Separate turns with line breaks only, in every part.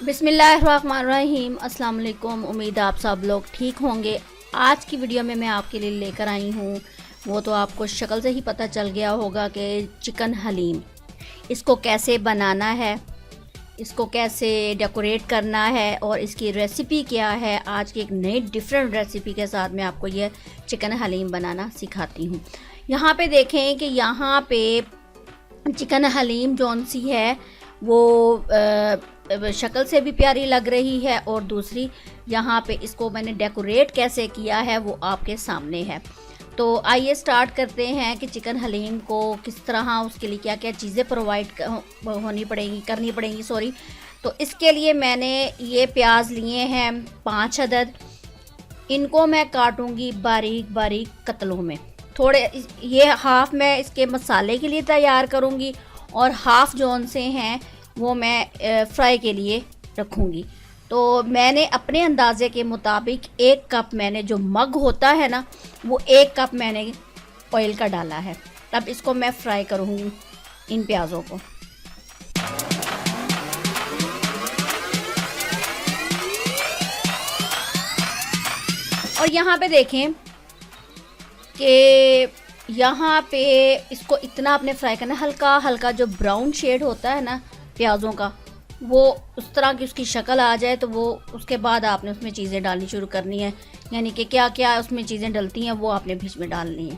बिस्मिल्लाहिर्रहमानिर्रहीम। अस्सलाम वालेकुम। उम्मीद है आप सब लोग ठीक होंगे। आज की वीडियो में मैं आपके लिए लेकर आई हूँ, वो तो आपको शक्ल से ही पता चल गया होगा कि चिकन हलीम। इसको कैसे बनाना है, इसको कैसे डेकोरेट करना है और इसकी रेसिपी क्या है। आज की एक नई डिफरेंट रेसिपी के साथ मैं आपको ये चिकन हलीम बनाना सिखाती हूँ। यहाँ पे देखें कि यहाँ पे चिकन हलीम जौन सी है वो शक्ल से भी प्यारी लग रही है, और दूसरी यहाँ पे इसको मैंने डेकोरेट कैसे किया है वो आपके सामने है। तो आइए स्टार्ट करते हैं कि चिकन हलीम को किस तरह, उसके लिए क्या क्या चीज़ें प्रोवाइड करनी पड़ेंगी। तो इसके लिए मैंने ये प्याज लिए हैं 5 अदद। इनको मैं काटूंगी बारीक बारीक कतलों में। थोड़े ये हाफ़ मैं इसके मसाले के लिए तैयार करूंगी और हाफ़ जौन से हैं वो मैं फ्राई के लिए रखूंगी। तो मैंने अपने अंदाज़े के मुताबिक 1 कप, मैंने जो मग होता है ना वो 1 कप मैंने ऑयल का डाला है। तब इसको मैं फ्राई करूंगी इन प्याज़ों को। और यहाँ पे देखें कि यहाँ पे इसको इतना आपने फ्राई करना, हल्का हल्का जो ब्राउन शेड होता है ना प्याज़ों का, वो उस तरह की उसकी शक्ल आ जाए तो वो उसके बाद आपने उसमें चीज़ें डालनी शुरू करनी है। यानी कि क्या क्या उसमें चीज़ें डलती हैं वो आपने बीच में डालनी है।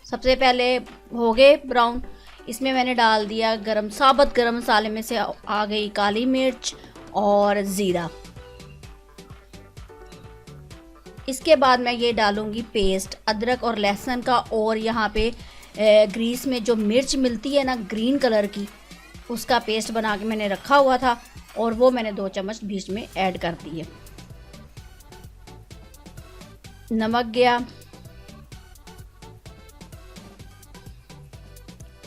सबसे पहले हो गए ब्राउन, इसमें मैंने डाल दिया साबुत गरम मसाले में से आ गई काली मिर्च और ज़ीरा। इसके बाद मैं ये डालूंगी पेस्ट अदरक और लहसुन का, और यहाँ पे ग्रीस में जो मिर्च मिलती है ना ग्रीन कलर की, उसका पेस्ट बना के मैंने रखा हुआ था और वो मैंने 2 चम्मच बीच में ऐड कर दिए। नमक गया,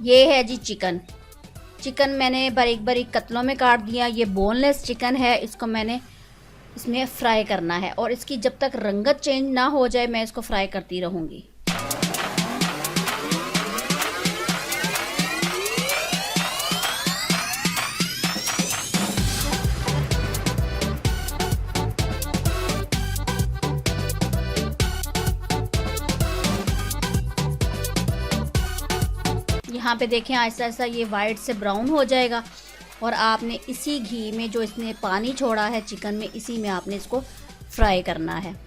ये है जी चिकन मैंने बारीक बारीक कतलों में काट दिया। ये बोनलेस चिकन है, इसको मैंने इसमें फ्राई करना है और इसकी जब तक रंगत चेंज ना हो जाए मैं इसको फ्राई करती रहूँगी। यहाँ पे देखें ऐसा ऐसा ये वाइट से ब्राउन हो जाएगा, और आपने इसी घी में जो इसने पानी छोड़ा है चिकन में, इसी में आपने इसको फ्राई करना है।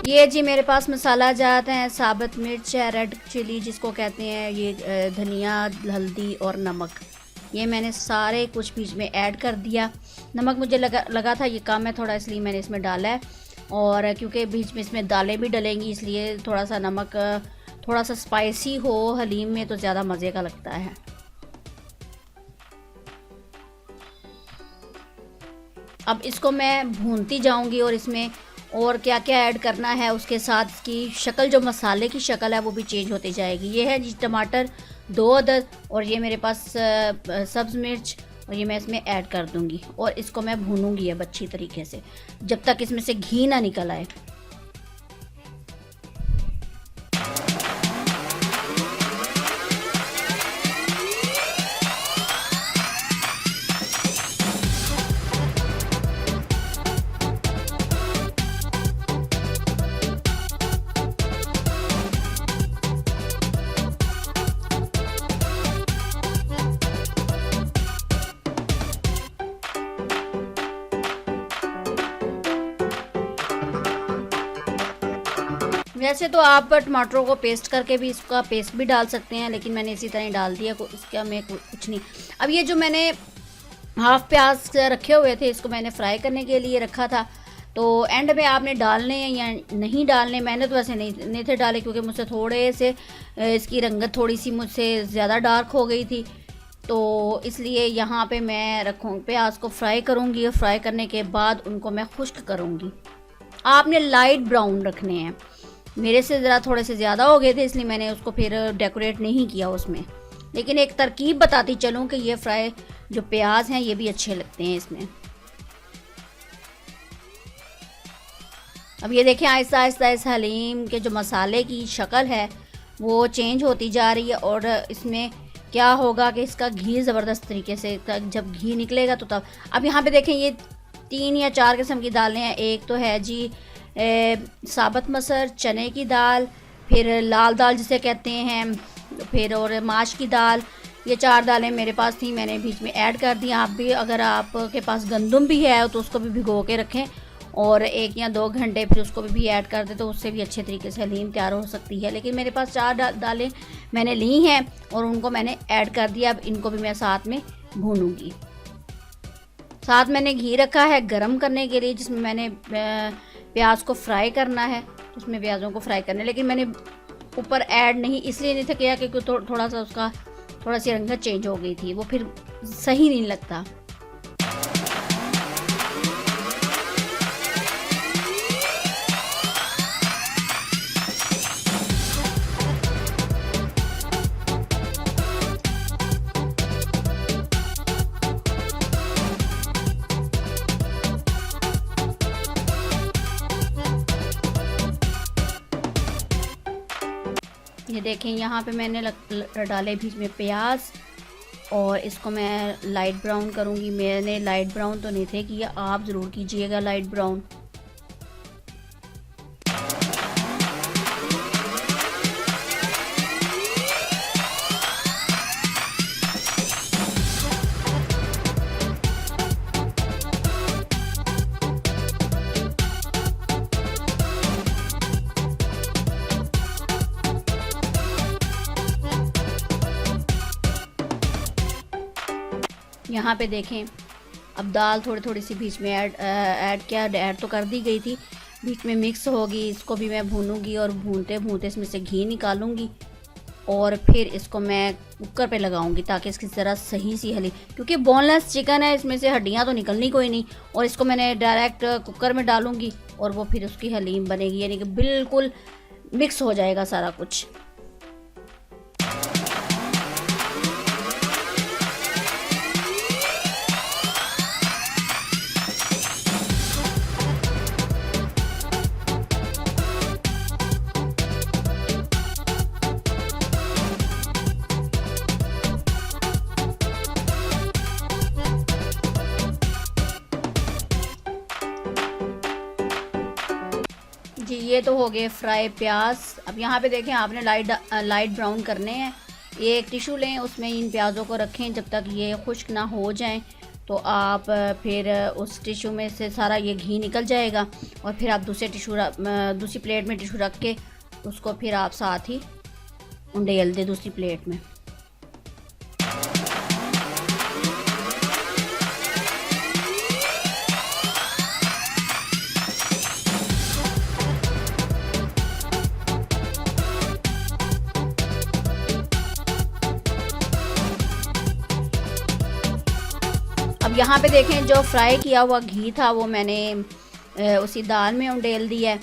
ये जी मेरे पास मसाला जात हैं, साबुत मिर्च है, रेड चिली जिसको कहते हैं, ये धनिया, हल्दी और नमक, ये मैंने सारे कुछ बीच में ऐड कर दिया। नमक मुझे लगा था ये कम है थोड़ा, इसलिए मैंने इसमें डाला है, और क्योंकि बीच में इसमें दालें भी डलेंगी इसलिए थोड़ा सा नमक, थोड़ा सा स्पाइसी हो हलीम में तो ज़्यादा मज़े का लगता है। अब इसको मैं भूनती जाऊंगी और इसमें और क्या क्या ऐड करना है, उसके साथ इसकी शक्ल, जो मसाले की शक्ल है वो भी चेंज होती जाएगी। ये है जी टमाटर 2 अदद, और ये मेरे पास सब्ज़ मिर्च, और ये मैं इसमें ऐड कर दूंगी और इसको मैं भूनूंगी अब अच्छी तरीके से जब तक इसमें से घी ना निकल आए। वैसे तो आप टमाटरों को पेस्ट करके भी इसका पेस्ट भी डाल सकते हैं, लेकिन मैंने इसी तरह ही डाल दिया, इसका मैं कुछ नहीं। अब ये जो मैंने हाफ़ प्याज रखे हुए थे इसको मैंने फ्राई करने के लिए रखा था, तो एंड में आपने डालने हैं या नहीं डालने। मैंने तो वैसे नहीं थे डाले क्योंकि मुझसे थोड़े से इसकी रंगत थोड़ी सी मुझसे ज़्यादा डार्क हो गई थी, तो इसलिए यहाँ पे मैं प्याज को फ्राई करूँगी, और फ्राई करने के बाद उनको मैं खुश्क करूँगी। आपने लाइट ब्राउन रखने हैं, मेरे से ज़रा थोड़े से ज़्यादा हो गए थे, इसलिए मैंने उसको फिर डेकोरेट नहीं किया उसमें। लेकिन एक तरकीब बताती चलूँ कि ये फ्राई जो प्याज हैं ये भी अच्छे लगते हैं इसमें। अब ये देखें आहिस्ता आहिस्ता इस हलीम के जो मसाले की शक्ल है वो चेंज होती जा रही है। और इसमें क्या होगा कि इसका घी ज़बरदस्त तरीके से, जब घी निकलेगा तो तब। अब यहाँ पे देखें ये 3 या 4 किस्म की दालें हैं। एक तो है जी साबुत मसर, चने की दाल, फिर लाल दाल जिसे कहते हैं, फिर और माश की दाल। ये 4 दालें मेरे पास थी, मैंने बीच में ऐड कर दी। आप भी अगर आपके पास गंदम भी है तो उसको भी भिगो के रखें और 1 या 2 घंटे फिर उसको भी ऐड कर दे तो उससे भी अच्छे तरीके से हलीम तैयार हो सकती है। लेकिन मेरे पास 4 दालें मैंने ली हैं और उनको मैंने ऐड कर दिया। अब इनको भी मैं साथ में भूनूंगी। साथ मैंने घी रखा है गरम करने के लिए, जिसमें मैंने प्याज को फ्राई करना है, उसमें प्याज़ों को फ्राई करना है। लेकिन मैंने ऊपर ऐड नहीं इसलिए नहीं था किया क्योंकि थोड़ा सा उसका थोड़ा सी रंगत चेंज हो गई थी, वो फिर सही नहीं लगता। ये देखें यहाँ पे मैंने डाले बीच में प्याज और इसको मैं लाइट ब्राउन करूँगी। मैंने लाइट ब्राउन तो नहीं थे किया, आप ज़रूर कीजिएगा लाइट ब्राउन। यहाँ पे देखें अब दाल थोड़ी थोड़ी सी बीच में ऐड तो कर दी गई थी, बीच में मिक्स होगी। इसको भी मैं भूनूंगी और भूनते भूनते इसमें से घी निकालूंगी और फिर इसको मैं कुकर पे लगाऊंगी ताकि इसकी ज़रा सही सी हली, क्योंकि बोनलेस चिकन है इसमें से हड्डियाँ तो निकलनी कोई नहीं। और इसको मैंने डायरेक्ट कुकर में डालूंगी और वो फिर उसकी हलीम बनेगी, यानी कि बिल्कुल मिक्स हो जाएगा सारा कुछ। जी ये तो हो गए फ्राई प्याज। अब यहाँ पे देखें आपने लाइट ब्राउन करने हैं। ये एक टिशू लें, उसमें इन प्याज़ों को रखें जब तक ये खुश्क ना हो जाएं। तो आप फिर उस टिशू में से सारा ये घी निकल जाएगा और फिर आप दूसरी प्लेट में टिशू रख के उसको फिर आप साथ ही उंडेल दें दूसरी प्लेट में। अब यहाँ पे देखें जो फ्राई किया हुआ घी था वो मैंने उसी दाल में उंडेल दिया है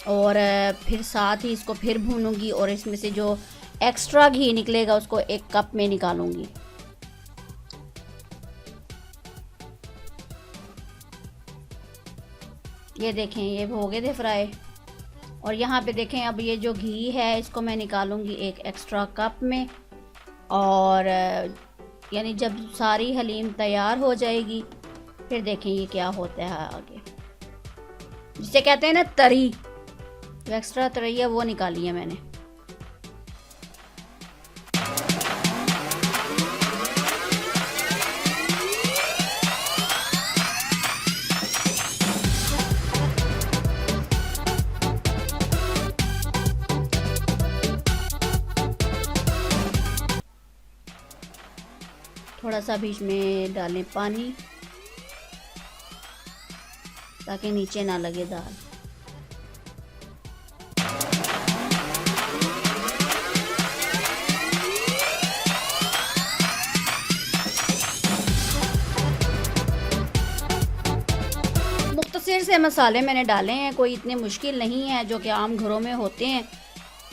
और फिर साथ ही इसको फिर भूनूंगी और इसमें से जो एक्स्ट्रा घी निकलेगा उसको 1 कप में निकालूंगी। ये देखें ये हो गए थे फ्राई। और यहाँ पे देखें अब ये जो घी है इसको मैं निकालूंगी 1 एक्स्ट्रा कप में। और यानी जब सारी हलीम तैयार हो जाएगी फिर देखें ये क्या होता है आगे, जिसे कहते हैं ना तरी, जो एक्स्ट्रा तरी है वो निकाली है मैंने। थोड़ा सा बीच में डालें पानी ताकि नीचे ना लगे दाल। मुख्तसर मुख्तसर से मसाले मैंने डाले हैं, कोई इतने मुश्किल नहीं है जो कि आम घरों में होते हैं।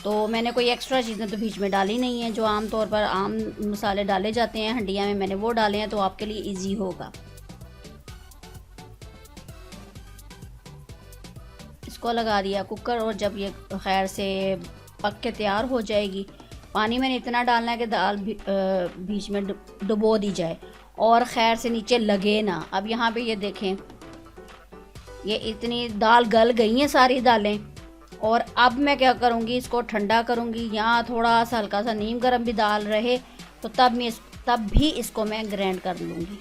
तो मैंने कोई एक्स्ट्रा चीज़ें तो बीच में डाली नहीं है, जो आम तौर पर आम मसाले डाले जाते हैं हंडिया में, मैंने वो डाले हैं, तो आपके लिए इजी होगा। इसको लगा दिया कुकर, और जब ये खैर से पक के तैयार हो जाएगी, पानी मैंने इतना डालना है कि दाल बीच में डुबो दी जाए और खैर से नीचे लगे ना। अब यहाँ पे ये देखें, ये इतनी दाल गल गई हैं सारी दालें। और अब मैं क्या करूँगी, इसको ठंडा करूँगी, यहाँ थोड़ा सा हल्का सा नीम गर्म भी दाल रहे तो तब भी इसको मैं ग्राइंड कर लूँगी।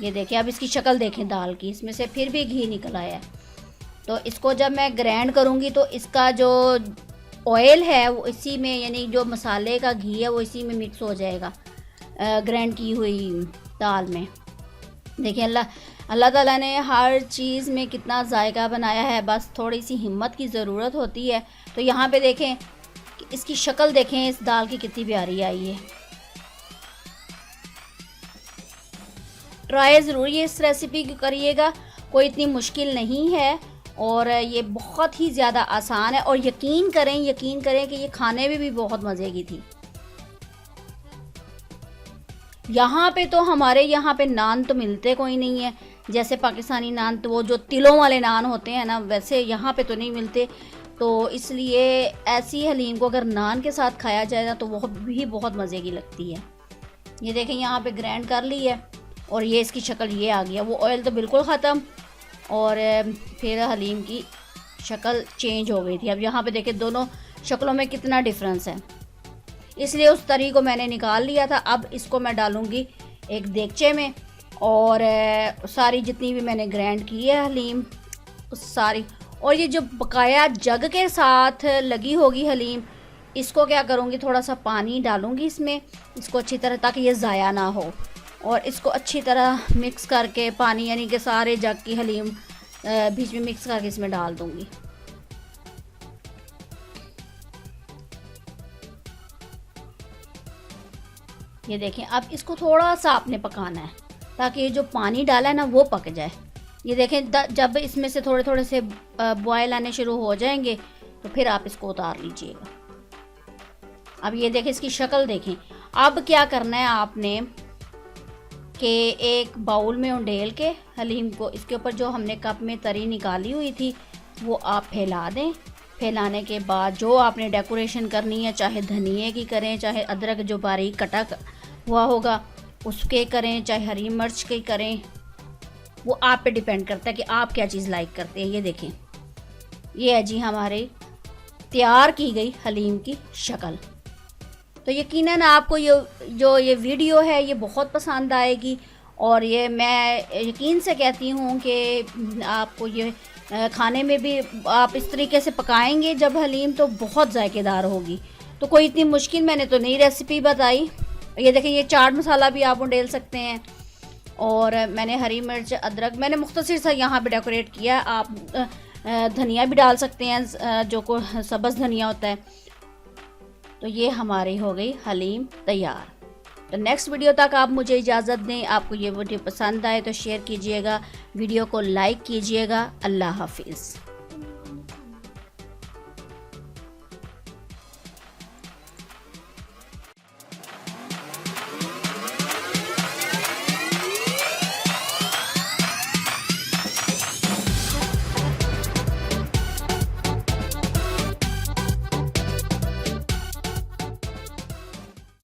ये देखिए, अब इसकी शक्ल देखें दाल की, इसमें से फिर भी घी निकल आया है। तो इसको जब मैं ग्राइंड करूँगी तो इसका जो ऑयल है वो इसी में, यानी जो मसाले का घी है वो इसी में मिक्स हो जाएगा ग्राइंड की हुई दाल में। देखिए अल्लाह ताला ने हर चीज़ में कितना जायका बनाया है, बस थोड़ी सी हिम्मत की ज़रूरत होती है। तो यहाँ पे देखें कि इसकी शक्ल देखें इस दाल की कितनी प्यारी आई है। ट्राई ज़रूर ये इस रेसिपी को करिएगा, कोई इतनी मुश्किल नहीं है और ये बहुत ही ज़्यादा आसान है। और यकीन करें कि ये खाने में भी बहुत मज़े की थी। यहाँ पे तो हमारे यहाँ पे नान तो मिलते कोई नहीं है, जैसे पाकिस्तानी नान तो वो जो तिलों वाले नान होते हैं ना, वैसे यहाँ पे तो नहीं मिलते। तो इसलिए ऐसी हलीम को अगर नान के साथ खाया जाए ना तो वो भी बहुत मज़े की लगती है। ये देखें, यहाँ पे ग्राइंड कर ली है और ये इसकी शक्ल ये आ गया। वो ऑयल तो बिल्कुल ख़त्म और फिर हलीम की शक्ल चेंज हो गई थी। अब यहाँ पे देखें दोनों शक्लों में कितना डिफरेंस है, इसलिए उस तरी को मैंने निकाल लिया था। अब इसको मैं डालूँगी एक देगचे में और सारी जितनी भी मैंने ग्राइंड की है हलीम उस सारी, और ये जो बकाया जग के साथ लगी होगी हलीम, इसको क्या करूँगी, थोड़ा सा पानी डालूँगी इसमें, इसको अच्छी तरह, ताकि ये ज़ाया ना हो, और इसको अच्छी तरह मिक्स करके पानी यानी कि सारे जग की हलीम बीच में मिक्स करके इसमें डाल दूँगी। ये देखें, अब इसको थोड़ा सा आपने पकाना है ताकि ये जो पानी डाला है ना वो पक जाए। ये देखें, जब इसमें से थोड़े थोड़े से बॉयल आने शुरू हो जाएंगे तो फिर आप इसको उतार लीजिएगा। अब ये देखें, इसकी शक्ल देखें। अब क्या करना है आपने कि एक बाउल में उंडेल के हलीम को, इसके ऊपर जो हमने कप में तरी निकाली हुई थी वो आप फैला दें। फैलाने के बाद जो आपने डेकोरेशन करनी है, चाहे धनिए की करें, चाहे अदरक जो बारीक कटा हुआ होगा उसके करें, चाहे हरी मिर्च के करें, वो आप पे डिपेंड करता है कि आप क्या चीज़ लाइक करते हैं। ये देखें, ये है जी हमारे तैयार की गई हलीम की शक्ल। तो यकीनन आपको ये वीडियो है ये बहुत पसंद आएगी, और ये मैं यकीन से कहती हूँ कि आपको ये खाने में भी आप इस तरीके से पकाएंगे जब हलीम, तो बहुत जायकेदार होगी। तो कोई इतनी मुश्किल मैंने तो नहीं रेसिपी बताई। ये देखें, ये चाट मसाला भी आप उंडेल सकते हैं, और मैंने हरी मिर्च अदरक मैंने मुख्तसर सा यहाँ पे डेकोरेट किया। आप धनिया भी डाल सकते हैं, जो को सब्ज़ धनिया होता है। तो ये हमारी हो गई हलीम तैयार। तो नेक्स्ट वीडियो तक आप मुझे इजाज़त दें। आपको ये वीडियो पसंद आए तो शेयर कीजिएगा, वीडियो को लाइक कीजिएगा। अल्लाह हाफिज़।